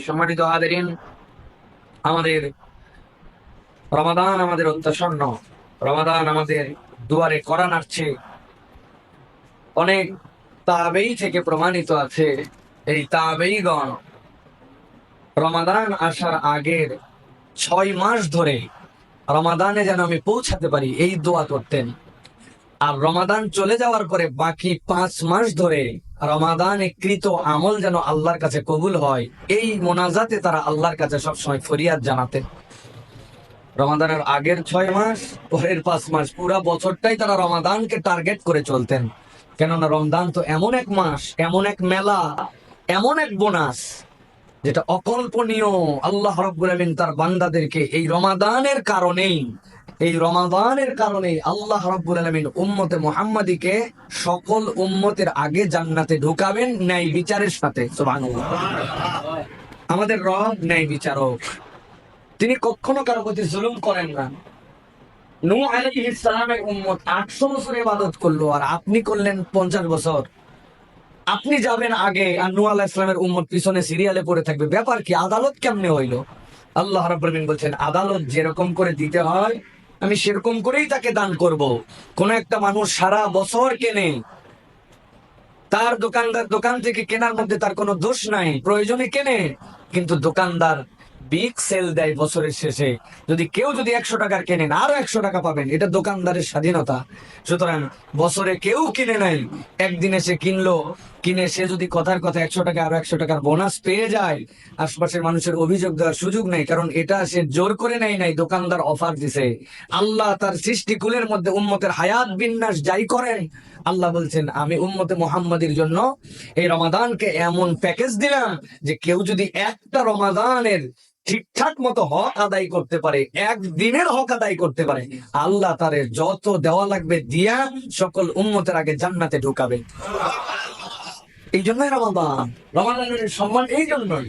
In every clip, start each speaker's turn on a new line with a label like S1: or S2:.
S1: সম্মানিত হাজিরিন, আমাদের রমাদান আমাদের অত্যাসন্ন। রমাদান আমাদের দুয়ারে কড়া নাড়ছে। অনেক তাবেই থেকে প্রমাণিত আছে, এই তাবেইগণ রমাদান আসার আগের 6 মাস ধরে রমাদানে যেন আমি পৌঁছাতে পারি এই দোয়া করতেন। আর রমাদান চলে যাওয়ার পরে বাকি 5 মাস ধরে রমাদানে কৃত আমল যেন আল্লাহর কাছে কবুল হয়, এই মোনাজাতে তারা আল্লাহর কাছে সবসময় ফরিয়াদ জানাতেন। রমাদানের আগের 6 মাস, পরের 5 মাস, পুরা বছরটাই তারা রমাদানকে টার্গেট করে চলতেন। কেননা রমজান তো এমন এক মাস, এমন এক মেলা, এমন এক বোনাস যেটা অকল্পনীয়। আল্লাহ রাব্বুল আলামিন তার বান্দাদেরকে এই রমাদানের কারণে আল্লাহ রাব্বুল আলামিন উম্মতে মুহাম্মাদীকে সকল উম্মতের আগে জান্নাতে ঢুকাবেন ন্যায় বিচারের সাথে। সুবহানাল্লাহ। আমাদের রব ন্যায় বিচারক, তিনি কখনো কারো প্রতি জুলুম করেন না। নূহ আলাইহিস সালামের উম্মত 800 বছর ইবাদত করলো, আর আপনি করলেন 50 বছর। আপনি যাবেন আগে আর নূহ আলাইহিস সালামের উম্মত পিছনে সিরিয়ালে পড়ে থাকবে। ব্যাপার কি? আদালত কেমনে হইলো? আল্লাহ রাব্বুল আলামিন বলছেন, আদালত যেরকম করে দিতে হয় আমি সেরকম করেই তাকে দান করব। কোন একটা মানুষ সারা বছর কেনে, তার দোকান থেকে কেনার মধ্যে তার কোনো দোষ নাই, প্রয়োজনে কেনে, কিন্তু দোকানদার বিগ সেল দেয় বছরের শেষে। যদি 100 টাকার কেনেন, আরো 100 টাকা পাবেন, এটা দোকানদারের স্বাধীনতা। সুতরাং বছরে কেউ কিনে নাই, একদিনে সে কিনলো, কিনে সে যদি কথার কথা 100 টাকা আরো 100 টাকার বোনাস পেয়ে যায়, আশপাশের মানুষের অভিযোগ দেওয়ার সুযোগ নেই, কারণ এটা সে জোর করে নেয় নাই, দোকানদার অফার দিছে। আল্লাহ তার সৃষ্টিকুলের মধ্যে উম্মতের হায়াত বিন্যাস যাই করেন, আল্লাহ বলছেন আমি উম্মতে মুহাম্মাদীর জন্য এই রমাদানকে এমন প্যাকেজ দিলাম যে কেউ যদি একটা রমাদানের ঠিকঠাক মতো হক আদায় করতে পারে, একদিনের হক আদায় করতে পারে, আল্লাহ তারে যত দেওয়া লাগবে দিয়া সকল উম্মতের আগে জান্নাতে ঢুকাবে। এই জন্যই রমাদানের সম্মান এই জন্যই।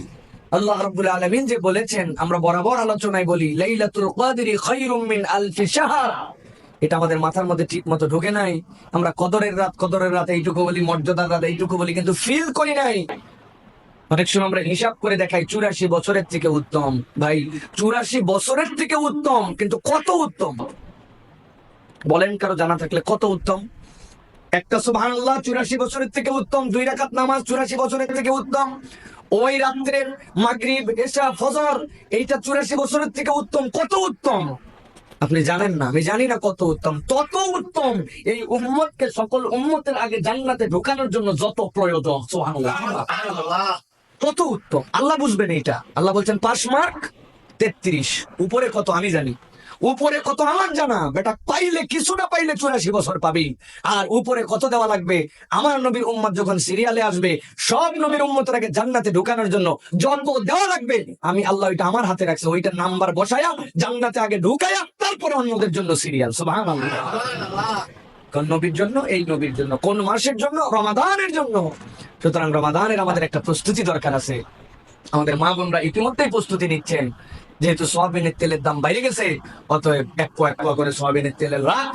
S1: আল্লাহ রাব্বুল আলামিন যে বলেছেন, আমরা বরাবর আলোচনায় বলি, লাইলাতুল কদরি খায়রুম মিন আলফি শাহর। এটা আমাদের মাথার মধ্যে ঠিক মতো ঢোকে নাই। আমরা কদরের রাত এইটুকু বলি, মর্যাদার রাত এইটুকু বলি, কিন্তু ফিল করি নাই। অনেক সময় আমরা হিসাব করে দেখাই 84 বছরের থেকে উত্তম। ভাই, 84 বছরের থেকে উত্তম, কিন্তু কত উত্তম বলেন, কারো জানা থাকলে কত উত্তম? একটা সুবহানাল্লাহ 84 বছরের থেকে উত্তম, 2 রাকাত নামাজ 84 বছরের থেকে উত্তম, ওই রাত্রের মাগরিব এশা ফজর এইটা 84 বছরের থেকে উত্তম। কত উত্তম আপনি জানেন না, আমি জানি না কত উত্তম। তত উত্তম এই উম্মতকে সকল উম্মতের আগে জান্নাতে ঢোকানোর জন্য যত প্রয়োজন, সুবহানাল্লাহ, কত উত্তম। আল্লাহ বুঝবেন এইটা। আল্লাহ বলছেন পাস মার্ক 33, উপরে কত আমি জানি, উপরে কত আমার জানা। বেটা পাইলে কিছু না পাইলে 84 বছর পাবি। আর উপরে কত দেওয়া লাগবে? আমার নবীর উম্মত যখন সিরিয়ালে আসবে, সব নবীর উম্মতের আগে জান্নাতে ঢোকানোর জন্য যত দেওয়া লাগবে, আমি আল্লাহ ওইটা আমার হাতে রাখছি। ওইটা নাম্বার বসায়া জান্নাতে আগে ঢুকায়া তারপরে অন্যদের জন্য সিরিয়াল। সুবহানাল্লাহ। কোন নবীর জন্য? এই নবীর জন্য। কোন মাসের জন্য? রমাদানের জন্য। সুতরাং রমাদানের আমাদের একটা প্রস্তুতি দরকার আছে। আমাদের মা বোনরা ইতিমধ্যেই প্রস্তুতি নিচ্ছেন। যেহেতু সয়াবিনের তেলের দাম বাইরে গেছে, অতএব এক পোয়া করে সয়াবিনের তেলের রাখ,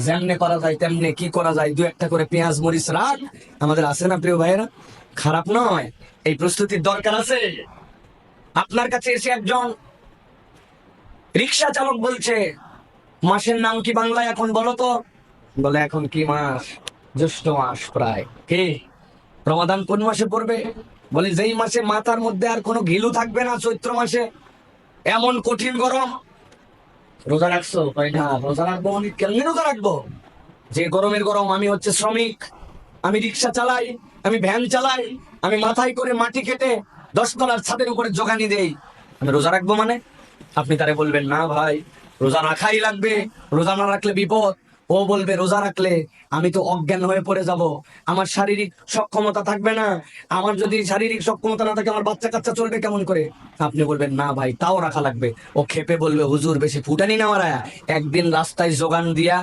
S1: যেমনে করা যায় তেমনি কি করা যায় 2-1টা করে পেঁয়াজ মরিচ রাখ। আমাদের আছে না প্রিয় ভাইয়েরা? খারাপ নয়, এই প্রস্তুতির দরকার আছে। আপনার কাছে এসে একজন রিক্সা চালক বলছে, মাসের নাম কি বাংলায় এখন বলো তো? বলে, এখন কি মাস? জ্যৈষ্ঠ মাস প্রায়। কি রমাদান কোন মাসে পড়বে? বলে, যেই মাসে মাথার মধ্যে আর কোনো ঘিলু থাকবে না, চৈত্র মাসে। এমন কঠিন গরম, রোজা রাখছো? না, রোজা রাখবো। আমি কেমনি রোজা রাখবো? যে গরমের গরম। আমি হচ্ছে শ্রমিক, আমি রিক্সা চালাই, আমি ভ্যান চালাই, আমি মাথায় করে মাটি কেটে 10 তলার ছাদের উপরে জোগানি দেই, আমি রোজা রাখবো মানে? আপনি তারে বলবেন, না ভাই, রোজা রাখাই লাগবে, রোজা না রাখলে বিপদ। ও বলবে, রোজা রাখলে আমি তো অজ্ঞান হয়ে পড়ে যাব, আমার শারীরিক সক্ষমতা থাকবে না। আমার যদি শারীরিক সক্ষমতা না থাকে, আমার বাচ্চা কাচ্চা চলবে কেমন করে? আপনি বলবেন, না ভাই, তাও রাখা লাগবে। ও খেপে বলবে, হুজুর বেশি ফুটানি না মারায়া, একদিন রাস্তায় জোগান দিয়া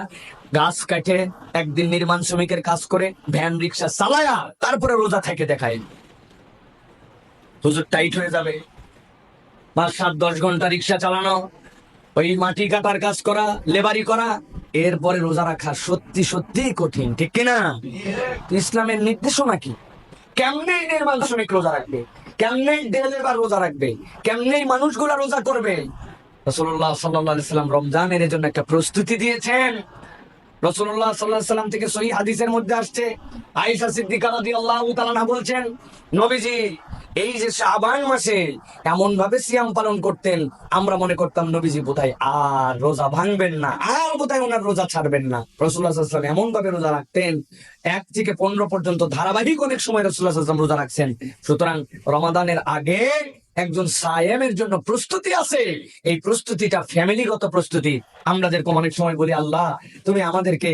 S1: গাছ কাটে, একদিন নির্মাণ শ্রমিকের কাজ করে, ভ্যান রিক্সা চালায়া তারপরে রোজা থেকে দেখায়, হুজুর টাইট হয়ে যাবে। 5-7-10 ঘন্টা রিক্সা চালানো, ওই মাটি কাটার কাজ করা, লেবারি করা, এরপরে রোজা রাখা সত্যি সত্যি কঠিন, ঠিক কিনা? ইসলামের নির্দেশনা কি? কেমনে নির্মাণ শ্রমিক রোজা রাখবে? কেমনে ডেলে বা রোজা রাখবে, কেমনে মানুষগুলা রোজা করবে। রাসূলুল্লাহ সাল্লাল্লাহু আলাইহি সাল্লাম রমজানের জন্য একটা প্রস্তুতি দিয়েছেন। রাসূলুল্লাহ সাল্লাল্লাহু আলাইহি সাল্লাম থেকে সহিহ হাদিসের মধ্যে আসছে, আয়েশা সিদ্দিকা রাদিয়াল্লাহু তাআলা আনহা বলছেন, নবীজি এই যে শাবান মাসে এমন ভাবে সিয়াম পালন করতেন, আমরা মনে করতাম নবীজি বোধহয় আর রোজা ভাঙবেন না, আর বোধহয় ওনার রোজা ছাড়বেন না। রাসূলুল্লাহ সাল্লাল্লাহু আলাইহি ওয়াসাল্লাম এমন ভাবে রোজা রাখতেন, 1 থেকে 15 পর্যন্ত ধারাবাহিক অনেক সময় রাসূলুল্লাহ সাল্লাল্লাহু আলাইহি ওয়াসাল্লাম রোজা রাখছেন। সুতরাং রমাদানের আগে একজন সায়েমের জন্য প্রস্তুতি আছে। এই প্রস্তুতিটা ফ্যামিলিগত প্রস্তুতি। আমরা যেরকম অনেক সময় বলি, আল্লাহ তুমি আমাদেরকে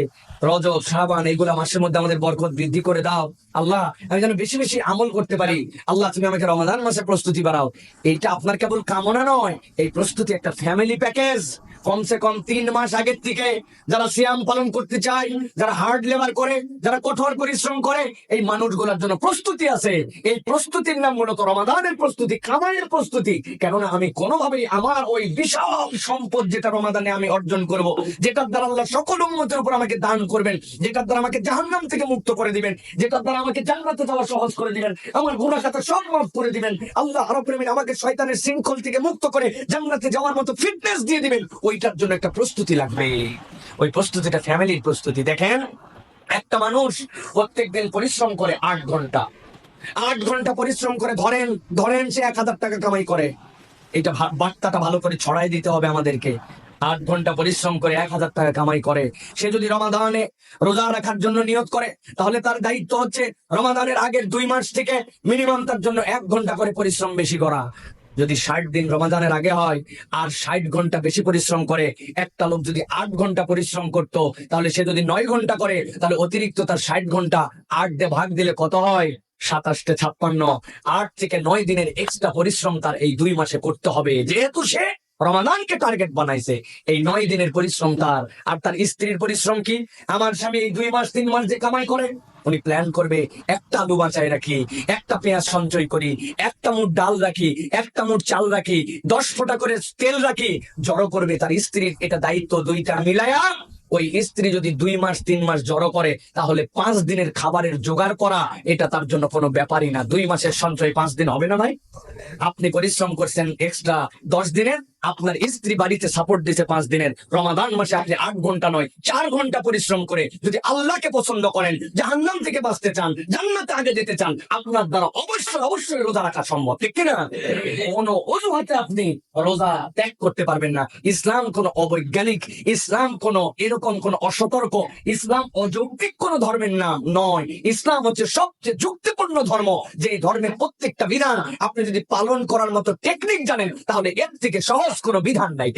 S1: রজব শাবান এইগুলা মাসের মধ্যে আমাদের বরকত বৃদ্ধি করে দাও, আল্লাহ আমি যেন বেশি বেশি আমল করতে পারি, আল্লাহ তুমি আমাকে রমাদান মাসে প্রস্তুতি বাড়াও। এইটা আপনার কেবল কামনা নয়, এই প্রস্তুতি একটা ফ্যামিলি প্যাকেজ। কমসে কম 3 মাস আগের থেকে যারা সিয়াম পালন করতে চায়, যারা হার্ড লেবার করে, যারা কঠোর পরিশ্রম করে, এই মানুষগুলোর জন্য প্রস্তুতি আছে। এই প্রস্তুতির নাম মূলত রমাদানের প্রস্তুতি, কামাইয়ের প্রস্তুতি। কেননা আমি কোনোভাবেই আমার ওই বিশাল সম্পদ যেটা রমাদানে আমি অর্জন করব, যেটার দ্বারা আল্লাহ সকল উম্মতের উপর আমাকে দান করবেন, যেটার দ্বারা আমাকে জাহান্নাম থেকে মুক্ত করে দিবেন, যেটার দ্বারা আমাকে জান্নাতে যাওয়া সহজ করে দিবেন, আমার গুনাহ খাতা সব মাফ করে দিবেন, আল্লাহ রাব্বুল আলামিন আমাকে শয়তানের শৃঙ্খল থেকে মুক্ত করে জান্নাতে যাওয়ার মতো ফিটনেস দিয়ে দিবেন, ওইটার জন্য একটা প্রস্তুতি লাগবে। ওই প্রস্তুতিটা ফ্যামিলির প্রস্তুতি। দেখেন, একটা মানুষ প্রত্যেকদিন পরিশ্রম করে 8 ঘন্টা, 8 ঘন্টা পরিশ্রম করে, ধরেন ধরেন সে 1000 টাকা কামাই করে। এটা বার্তাটা ভালো করে ছড়াই দিতে হবে আমাদেরকে। 8 ঘন্টা পরিশ্রম করে 1000 টাকা কামাই করে, সে যদি রমাদানে রোজা রাখার জন্য নিয়ত করে, তাহলে তার দায়িত্ব হচ্ছে রমাদানের আগের 2 মাস থেকে মিনিমাম তার জন্য 1 ঘন্টা করে পরিশ্রম বেশি করা। যদি 60 দিন রমাদানের আগে হয় আর 60 ঘন্টা বেশি পরিশ্রম করে, একটা লোক যদি 8 ঘন্টা পরিশ্রম করতো, তাহলে সে যদি 9 ঘন্টা করে, তাহলে অতিরিক্ত তার 60 ঘন্টা 8 দিয়ে ভাগ দিলে কত হয়? 27-56। 8 থেকে 9 দিনের এক্সট্রা পরিশ্রম তার এই 2 মাসে করতে হবে, যেহেতু সে রমাদানকে টার্গেট বানাইছে। এই 9 দিনের পরিশ্রম তার। আর তার স্ত্রীর পরিশ্রম কি? আমার স্বামী এই 2 মাস 3 মাস যে কামাই করে, উনি প্ল্যান করবে, একটা আলু বাঁচায় রাখি, একটা পেঁয়াজ সঞ্চয় করি, একটা মুঠ ডাল রাখি, একটা মুঠ চাল রাখি, 10 ফোঁটা করে তেল রাখি, জড়ো করবে। তার স্ত্রীর এটা দায়িত্ব, 2টা মিলায়া। ওই স্ত্রী যদি 2 মাস 3 মাস জড়ো করে, তাহলে 5 দিনের খাবারের জোগাড় করা এটা তার জন্য কোনো ব্যাপারই না। 2 মাসের সঞ্চয় 5 দিন হবে না ভাই? আপনি পরিশ্রম করছেন এক্সট্রা 10 দিনের, আপনার স্ত্রী বাড়িতে সাপোর্ট দিতে 5 দিনের। রমাদান মাসে আপনি 8 ঘন্টা নয় 4 ঘন্টা পরিশ্রম করে যদি আল্লাহকে পছন্দ করেন, জাহান্নাম থেকে বাঁচতে চান, জান্নাতে আগে যেতে চান, আপনার দ্বারা অবশ্যই অবশ্যই রোজা রাখা সম্ভব, ঠিক কিনা? কোনো অজুহাতে আপনি রোজা ত্যাগ করতে পারবেন না। ইসলাম কোনো অবৈজ্ঞানিক, ইসলাম কোনো এরকম কোনো অসতর্ক, ইসলাম অযৌক্তিক কোনো ধর্মের নাম নয়। ইসলাম হচ্ছে সবচেয়ে যুক্তিপূর্ণ ধর্ম, যে ধর্মের প্রত্যেকটা বিধান আপনি যদি পালন করার মতো টেকনিক জানেন, তাহলে এর থেকে সহজ কোনো বিধান নাই।